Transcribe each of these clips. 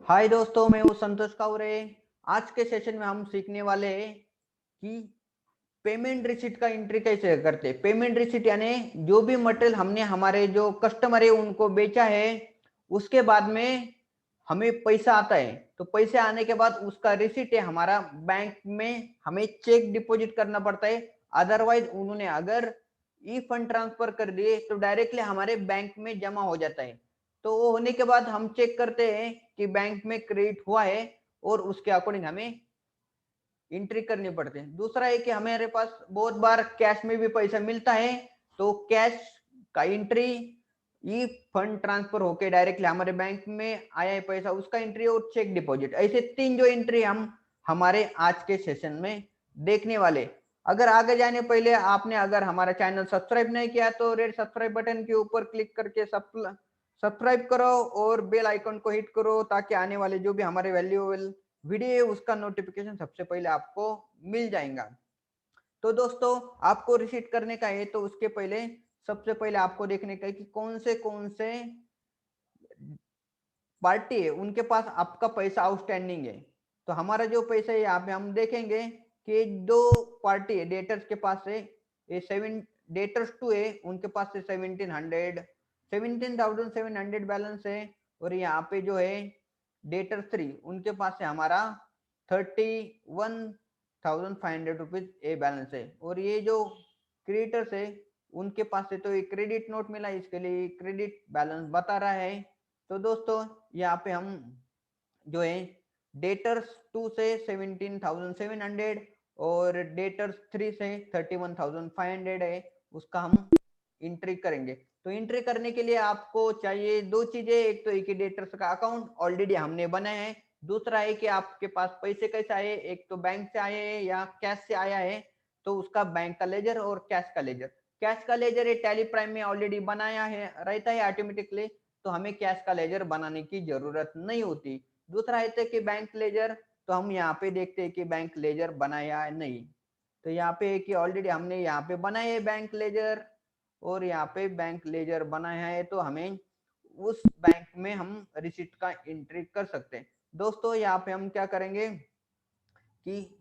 हाय दोस्तों, मैं हूँ संतोष कावरे। आज के सेशन में हम सीखने वाले हैं कि पेमेंट रिसीट का एंट्री कैसे करते हैं। पेमेंट रिसीट यानी जो भी मटेरियल हमने हमारे जो कस्टमर है उनको बेचा है, उसके बाद में हमें पैसा आता है। तो पैसे आने के बाद उसका रिसीट है हमारा बैंक में, हमें चेक डिपॉजिट करना पड़ता है। अदरवाइज उन्होंने अगर ई फंड ट्रांसफर कर दिए तो डायरेक्टली हमारे बैंक में जमा हो जाता है। तो वो होने के बाद हम चेक करते हैं कि बैंक में क्रेडिट हुआ है और उसके अकॉर्डिंग हमें एंट्री करनी पड़ती है। दूसरा है कि हमारे पास बहुत बार कैश में भी पैसा मिलता है, तो कैश का एंट्री, ई फंड ट्रांसफर होके डायरेक्टली हमारे बैंक में आया है पैसा, उसका एंट्री और चेक डिपॉजिट, ऐसे तीन जो एंट्री हम हमारे आज के सेशन में देखने वाले। अगर आगे जाने पहले आपने अगर हमारा चैनल सब्सक्राइब नहीं किया तो रेड सब्सक्राइब बटन के ऊपर क्लिक करके सब्सक्राइब करो और बेल आइकन को हिट करो, ताकि आने वाले जो भी हमारे वैल्यूएबल वीडियो है उसका नोटिफिकेशन सबसे पहले आपको मिल जाएगा। तो दोस्तों, आपको रिसीट करने का है तो उसके पहले सबसे पहले आपको देखने का है कि कौन से पार्टी है उनके पास आपका पैसा आउटस्टैंडिंग है। तो हमारा जो पैसा है यहाँ पे हम देखेंगे कि दो पार्टी है, डेटर्स के पास है ये सेवन, डेटर्स टू है उनके पास है 17,700 बैलेंस है। और यहाँ पे जो है डेटर थ्री उनके पास है हमारा 31,500 रुपीज ए बैलेंस है। और ये जो क्रेडिटर्स है उनके पास से तो ये क्रेडिट नोट मिला, इसके लिए क्रेडिट बैलेंस बता रहा है। तो दोस्तों, यहाँ पे हम जो है डेटर्स टू से 17,700 और डेटर्स थ्री से 31,500 है, उसका हम एंट्री करेंगे। तो एंट्री करने के लिए आपको चाहिए दो चीजें, एक तो इक्विडेटर्स का अकाउंट ऑलरेडी हमने बनाया है, दूसरा है कि आपके पास पैसे कैसे आए, एक तो बैंक से आए हैं या कैश से आया है, तो उसका बैंक का लेजर और कैश का लेजर। कैश का लेजर ये टैली प्राइम में ऑलरेडी बनाया है, रहता है ऑटोमेटिकली, तो हमें कैश का लेजर बनाने की जरूरत नहीं होती। दूसरा है कि बैंक लेजर, तो हम यहाँ पे देखते हैं कि बैंक लेजर बनाया है नहीं। तो यहाँ पे कि ऑलरेडी हमने यहाँ पे बनाया है बैंक लेजर, और यहाँ पे बैंक लेजर बनाया है, तो हमें उस बैंक में हम रिसिप्ट का एंट्री कर सकते हैं। दोस्तों, यहाँ पे हम क्या करेंगे कि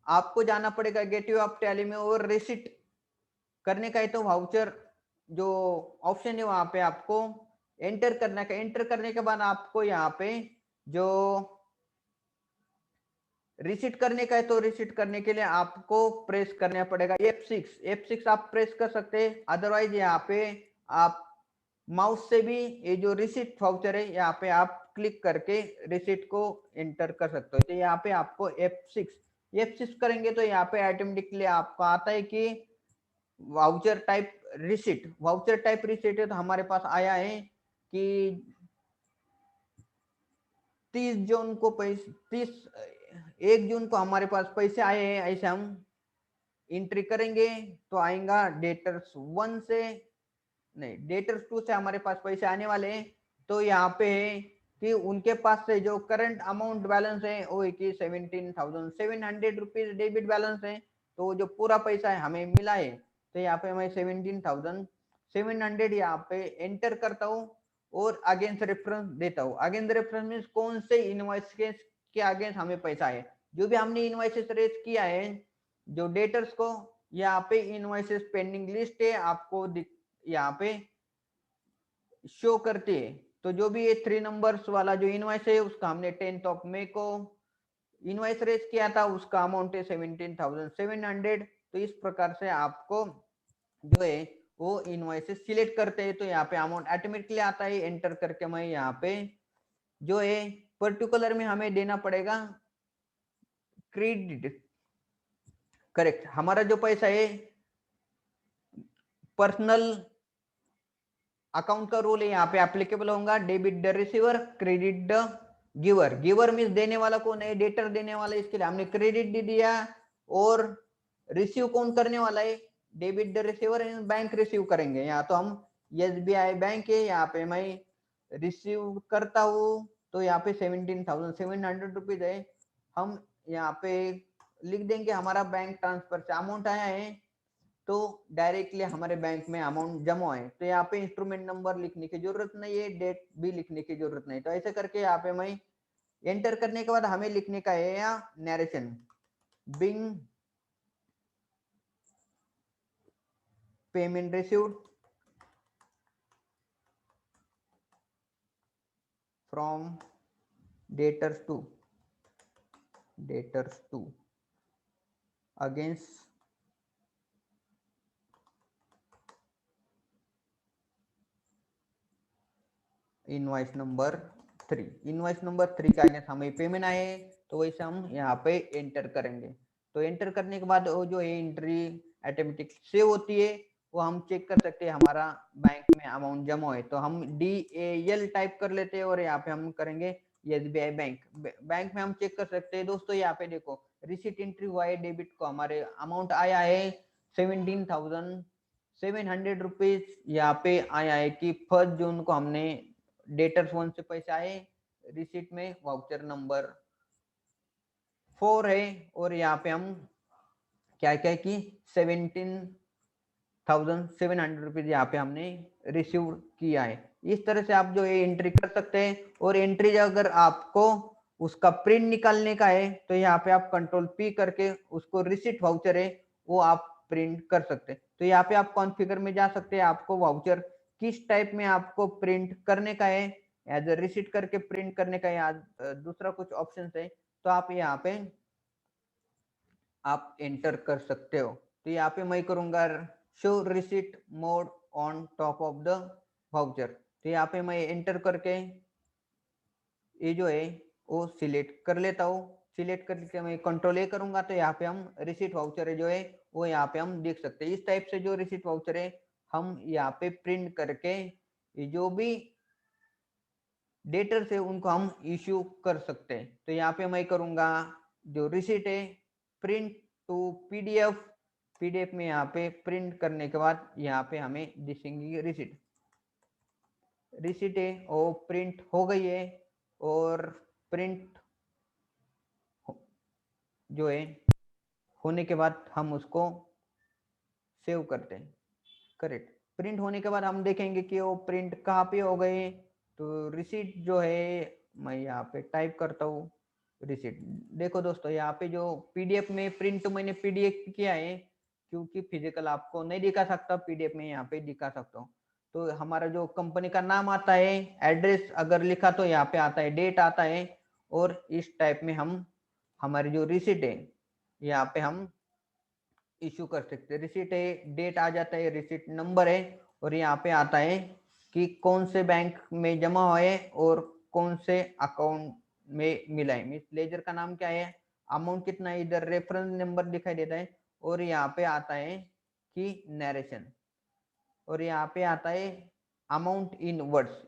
आपको जाना पड़ेगा गेटवे ऑफ टैली में और रिसिप्ट करने का है तो वाउचर जो ऑप्शन है वहां पे आपको एंटर करना है। एंटर करने के बाद आपको यहाँ पे जो रिसीट करने का है तो रिसीट करने के लिए आपको प्रेस करना पड़ेगा F6 आप प्रेस कर सकते हैं। अदरवाइज यहाँ पे आप माउस से भी ये जो रिसीट वाउचर है यहाँ पे आप क्लिक करके रिसीट को एंटर कर सकते हो। तो यहाँ पे आपको F6 करेंगे तो यहाँ पे ऑटोमेटिकली आपको आता है कि वाउचर टाइप रिसीट है। तो हमारे पास आया है कि 30 जून को पैसे 1 जून को हमारे पास पैसे आए हैं, ऐसे हम एंट्री करेंगे तो आएगा डेटर्स वन से, नहीं डेटर्स टू से हमारे पास पैसे आने वाले हैं। तो यहाँ पे है कि उनके पास से जो करंट अमाउंट बैलेंस है वो है कि 17,700 रुपीज डेबिट बैलेंस है। तो जो पूरा पैसा है हमें मिला है, तो यहाँ पे मैं 17,700 यहाँ पे एंटर करता हूँ और अगेंस्ट रेफरेंस देता हूँ। अगेंस्ट रेफरेंस मीन्स कौन से इनवॉइस के अगेंस्ट हमें पैसा है, जो भी हमने इनवॉइसेस रेज किया है जो डेटर्स को, यहाँ पे इनवॉइसेस पेंडिंग लिस्ट है आपको यहाँ पे शो करती है। तो जो भी ये 3 नंबर्स वाला जो इनवॉइस है उसका हमने 10 मई को इनवॉइस रेज किया था, उसका अमाउंट है 17,700। तो इस प्रकार से आपको जो है वो इनवॉइसेस सिलेक्ट करते हैं तो यहाँ पे अमाउंट ऑटोमेटिकली आता है। एंटर करके मैं यहाँ पे जो है पर्टिकुलर में हमें देना पड़ेगा क्रेडिट, करेक्ट। हमारा जो पैसा है पर्सनल अकाउंट का रूल है यहाँ पे एप्लीकेबल होगा, debit the receiver credit the giver. Giver means देने वाला कौन है, डेटर देने वाला है, इसके लिए हमने क्रेडिट दे दिया। और रिसीव कौन करने वाला है, debit the receiver, bank receive करेंगे। यहाँ तो हम SBI बैंक है, यहाँ पे मैं रिसीव करता हूँ। तो यहाँ पे 17,700 रुपीज है, हम यहाँ पे लिख देंगे हमारा बैंक ट्रांसफर से अमाउंट आया है, तो डायरेक्टली हमारे बैंक में अमाउंट जमा है। तो यहाँ पे इंस्ट्रूमेंट नंबर लिखने की जरूरत नहीं है, डेट भी लिखने की जरूरत नहीं। तो ऐसे करके यहाँ पे मैं एंटर करने के बाद हमें लिखने का है या narration being payment received from debtors to against invoice number 3। Invoice number 3 का अगेंस्ट हमें पेमेंट आए तो वैसे हम यहाँ पे एंटर करेंगे। तो एंटर करने के बाद वो जो एंट्री ऑटोमेटिक सेव होती है, वो हम चेक कर सकते हैं हमारा बैंक में अमाउंट जमा है। तो हम DAL टाइप कर लेते हैं और यहाँ पे हम करेंगे SBI बैंक। बैंक में हम चेक कर सकते हैं दोस्तों, यहाँ पे देखो रिसीट एंट्री हुआ है, डेबिट को हमारे अमाउंट आया है 17,700 रुपीज। यहाँ पे आया है कि 1 जून को हमने डेटर्स 1 से पैसे आए, रिसीट में वाउचर नंबर 4 है और यहाँ पे हम क्या क्या कि 17,700 रुपीज यहाँ पे हमने रिसीव किया है। इस तरह से आप जो है एंट्री कर सकते हैं। और एंट्री अगर आपको उसका प्रिंट निकालने का है तो यहाँ पे आप Ctrl+P करके उसको रिसीट वाउचर है वो आप प्रिंट कर सकते हैं। तो यहाँ पे आप कॉन्फ़िगर में जा सकते हैं, आपको वाउचर किस टाइप में आपको प्रिंट करने का है, एज ए रिसीट करके प्रिंट करने का है, दूसरा कुछ ऑप्शन है तो आप यहाँ पे आप एंटर कर सकते हो। तो यहाँ पे मैं करूंगा show receipt mode on top of the voucher. तो यहाँ पे मैं एंटर करके ये जो है वो सिलेक्ट कर लेता हूँ। सिलेक्ट करके मैं Ctrl+A करूंगा तो यहाँ पे हम रिसीट वाउचर जो है वो यहाँ पे हम देख सकते हैं। इस टाइप से जो रिसीट वाउचर है हम यहाँ पे प्रिंट करके जो भी डेटर्स है उनको हम इश्यू कर सकते हैं। तो यहाँ पे मैं करूंगा जो रिसीट है प्रिंट टू पीडीएफ में यहाँ पे प्रिंट करने के बाद यहाँ पे हमें दिखेंगी रिसीट है वो प्रिंट हो गई है। और प्रिंट जो है होने के बाद हम उसको सेव करते हैं। करेक्ट, प्रिंट होने के बाद हम देखेंगे कि वो प्रिंट कहाँ पे हो गए। तो रिसीट जो है मैं यहाँ पे टाइप करता हूँ रिसीट। देखो दोस्तों यहाँ पे जो पीडीएफ में प्रिंट तो मैंने पीडीएफ किया है, क्योंकि फिजिकल आपको नहीं दिखा सकता, पीडीएफ में यहाँ पे दिखा सकता हूँ। तो हमारा जो कंपनी का नाम आता है, एड्रेस अगर लिखा तो यहाँ पे आता है, डेट आता है। और इस टाइप में हम हमारी जो रिसीट है यहाँ पे हम इशू कर सकते हैं। रिसीट है, डेट आ जाता है, रिसीट नंबर है और यहाँ पे आता है कि कौन से बैंक में जमा हुआ है और कौन से अकाउंट में मिला है। मीन्स लेजर का नाम क्या है, अमाउंट कितना है, इधर रेफरेंस नंबर दिखाई देता है और यहाँ पे आता है कि नरेशन और यहाँ पे आता है अमाउंट इन वर्ड्स।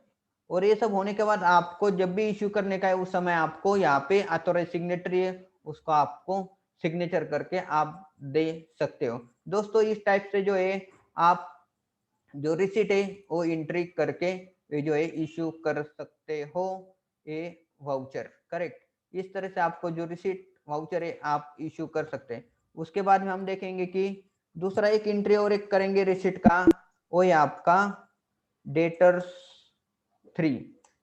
और ये सब होने के बाद आपको जब भी इश्यू करने का है उस समय आपको यहाँ पे ऑथोराइज सिग्नेटरी है उसको आपको सिग्नेचर करके आप दे सकते हो। दोस्तों इस टाइप से जो है आप जो रिसीट है वो एंट्री करके ये जो है इश्यू कर सकते हो ये वाउचर। करेक्ट, इस तरह से आपको जो रिसीट वाउचर है आप इश्यू कर सकते हैं। उसके बाद में हम देखेंगे कि दूसरा एक एंट्री और एक करेंगे रिसीट का, वो है आपका डेटर्स 3।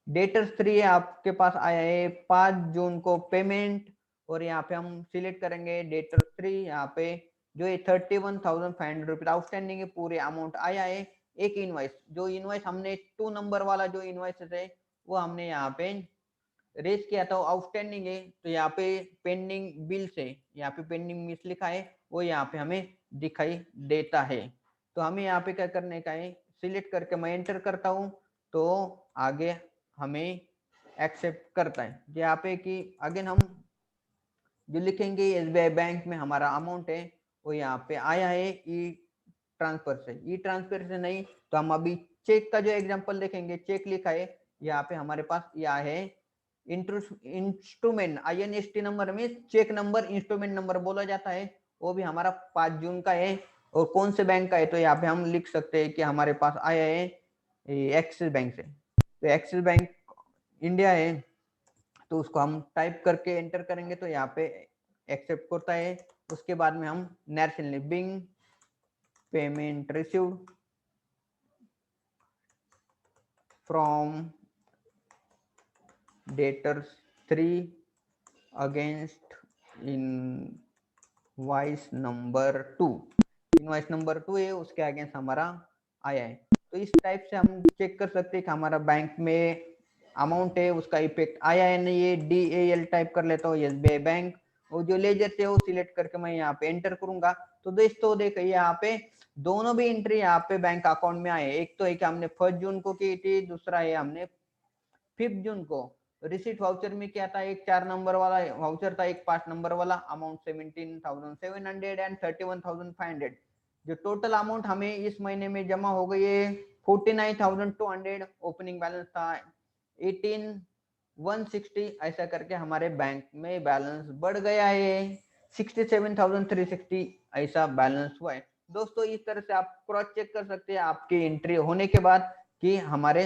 डेटर्स 3 आपके पास आया है 5 जून को पेमेंट और यहाँ पे हम सिलेक्ट करेंगे डेटर्स 3। यहाँ पे जो है 31,500 रुपीज आउटस्टैंडिंग है, पूरे अमाउंट आया है। एक इनवॉइस, जो इनवॉइस हमने 2 नंबर वाला जो इनवॉइस है वो हमने यहाँ पे रेज किया था, आउटस्टैंडिंग है। तो यहाँ पे पेंडिंग बिल से यहाँ पे पेंडिंग मिस लिखा है वो यहाँ पे हमें दिखाई देता है। तो हमें यहाँ पे क्या करने का है, सिलेक्ट करके मैं एंटर करता हूँ तो आगे हमें एक्सेप्ट करता है। यहाँ पे कि अगेन हम जो लिखेंगे एसबीआई बैंक में हमारा अमाउंट है वो यहाँ पे आया है ई ट्रांसफर से। ई ट्रांसफर से नहीं तो हम अभी चेक का जो एग्जांपल देखेंगे, चेक लिखा है यहाँ पे हमारे पास यह है इंस्ट्रूमेंट INST नंबर में चेक नंबर इंस्ट्रूमेंट नंबर बोला जाता है, वो भी हमारा 5 जून का है। और कौन से बैंक का है तो यहाँ पे हम लिख सकते हैं कि हमारे पास आया है एक्सिस बैंक से। तो एक्सिस बैंक इंडिया है तो उसको हम टाइप करके एंटर करेंगे तो यहाँ पे एक्सेप्ट करता है। उसके बाद में हम national being payment received from debtors 3 against invoice number 2, invoice number 2 है उसके अगेंस्ट हमारा आया है। तो इस टाइप से हम चेक कर सकते हैं कि हमारा बैंक में अमाउंट है उसका इफेक्ट आया है नहीं है। DAL टाइप कर लेता हूँ, SBI बैंक, और जो लेजर से वो सिलेक्ट करके मैं यहाँ पे एंटर करूंगा। तो दोस्तों देखिए यहाँ पे दोनों भी एंट्री यहाँ पे बैंक अकाउंट में आए। एक तो है कि हमने 1 जून को की थी, दूसरा है हमने 5 जून को। रिसीट वाउचर में क्या था, एक 4 नंबर वाला वाउचर था, एक 5 नंबर वाला। Amount 17,700 and 31,500। जो टोटल अमाउंट हमें इस महीने में जमा हो गई है 49,200। ओपनिंग बैलेंस था 18,160। ऐसा करके हमारे बैंक में बैलेंस बढ़ गया है 67,360 ऐसा बैलेंस हुआ है। दोस्तों इस तरह से आप क्रॉस चेक कर सकते हैं आपकी एंट्री होने के बाद कि हमारे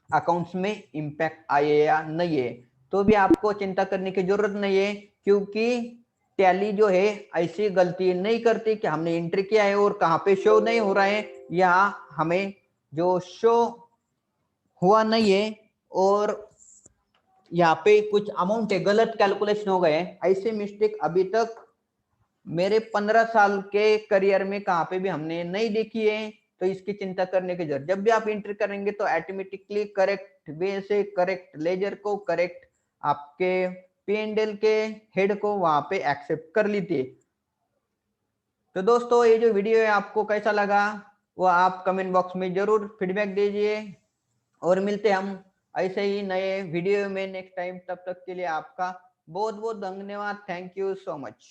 अकाउंट्स में इंपैक्ट आए या नहीं है। तो भी आपको चिंता करने की जरूरत नहीं है, क्योंकि टैली जो है ऐसी गलती नहीं करती कि हमने एंट्री किया है और कहाँ पे शो नहीं हो रहा है, या हमें जो शो हुआ नहीं है और यहाँ पे कुछ अमाउंट है गलत कैलकुलेशन हो गए, ऐसे मिस्टेक अभी तक मेरे 15 साल के करियर में कहाँ पे भी हमने नहीं देखी है। तो इसकी चिंता करने की जरूरत, जब भी आप एंट्री करेंगे तो ऑटोमेटिकली करेक्ट वे से करेक्ट लेजर को करेक्ट आपके P&L के हेड को वहां पे एक्सेप्ट कर लीजिए। तो दोस्तों ये जो वीडियो है आपको कैसा लगा वो आप कमेंट बॉक्स में जरूर फीडबैक दीजिए, और मिलते हम ऐसे ही नए वीडियो में नेक्स्ट टाइम। तब तक के लिए आपका बहुत बहुत धन्यवाद। Thank you so much.